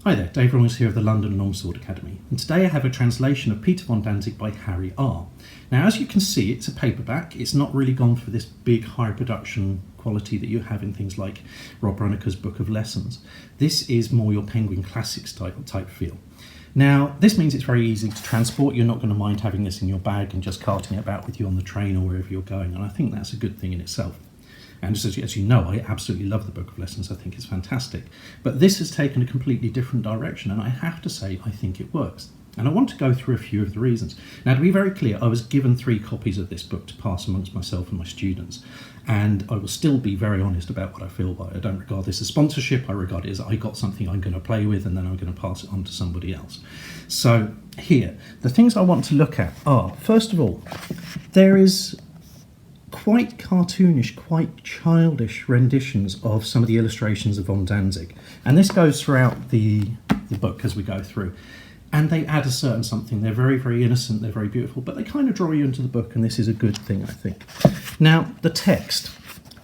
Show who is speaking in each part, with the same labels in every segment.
Speaker 1: Hi there, Dave Rawlings here of the London Longsword Academy, and today I have a translation of Peter Von Danzig by Harry R. Now, as you can see, it's a paperback. It's not really gone for this big high production quality that you have in things like Rob Roniker's Book of Lessons. This is more your Penguin Classics type feel. Now, this means it's very easy to transport. You're not going to mind having this in your bag and just carting it about with you on the train or wherever you're going, and I think that's a good thing in itself. And just as you know, I absolutely love the Book of Lessons. I think it's fantastic. But this has taken a completely different direction, and I have to say, I think it works. And I want to go through a few of the reasons. Now, to be very clear, I was given 3 copies of this book to pass amongst myself and my students. And I will still be very honest about what I feel by it. I don't regard this as sponsorship. I regard it as I got something I'm going to play with, and then I'm going to pass it on to somebody else. So here, the things I want to look at are, first of all, there is quite cartoonish, quite childish renditions of some of the illustrations of Von Danzig. And this goes throughout the book as we go through. And they add a certain something. They're very, very innocent, they're very beautiful, but they kind of draw you into the book, and this is a good thing, I think. Now, the text.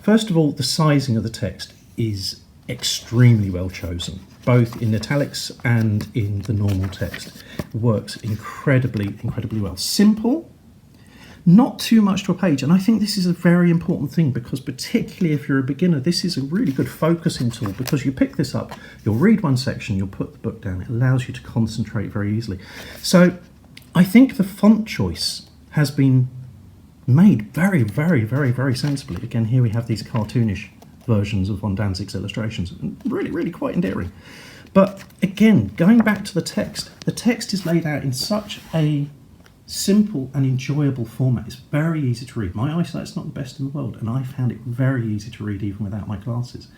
Speaker 1: First of all, the sizing of the text is extremely well chosen, both in italics and in the normal text. It works incredibly, incredibly well. Simple, not too much to a page, and I think this is a very important thing, because particularly if you're a beginner, this is a really good focusing tool, because you pick this up, you'll read one section, you'll put the book down, it allows you to concentrate very easily. So I think the font choice has been made very, very, very, very sensibly. Again, here we have these cartoonish versions of Von Danzig's illustrations, really, really quite endearing. But again, going back to the text is laid out in such a simple and enjoyable format. It's very easy to read. My eyesight's not the best in the world, and I found it very easy to read even without my glasses.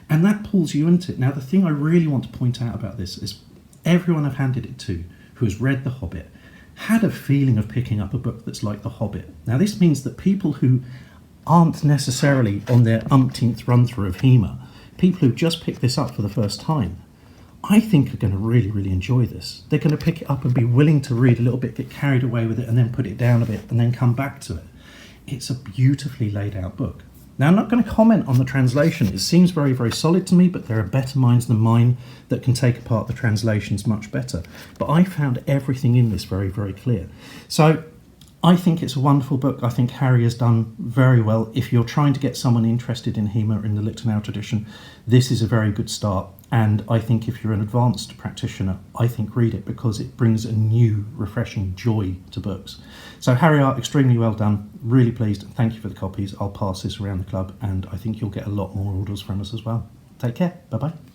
Speaker 1: And that pulls you into it. Now, the thing I really want to point out about this is everyone I've handed it to who has read The Hobbit had a feeling of picking up a book that's like The Hobbit. Now, this means that people who aren't necessarily on their umpteenth run-through of HEMA, people who just picked this up for the first time, I think are going to really, really enjoy this. They're going to pick it up and be willing to read a little bit, get carried away with it, and then put it down a bit, and then come back to it. It's a beautifully laid out book. Now, I'm not going to comment on the translation. It seems very, very solid to me, but there are better minds than mine that can take apart the translations much better. But I found everything in this very, very clear. So I think it's a wonderful book. I think Harry has done very well. If you're trying to get someone interested in HEMA in the Lichtenau tradition, this is a very good start. And I think if you're an advanced practitioner, I think read it, because it brings a new, refreshing joy to books. So Harry R, extremely well done. Really pleased. Thank you for the copies. I'll pass this around the club, and I think you'll get a lot more orders from us as well. Take care. Bye-bye.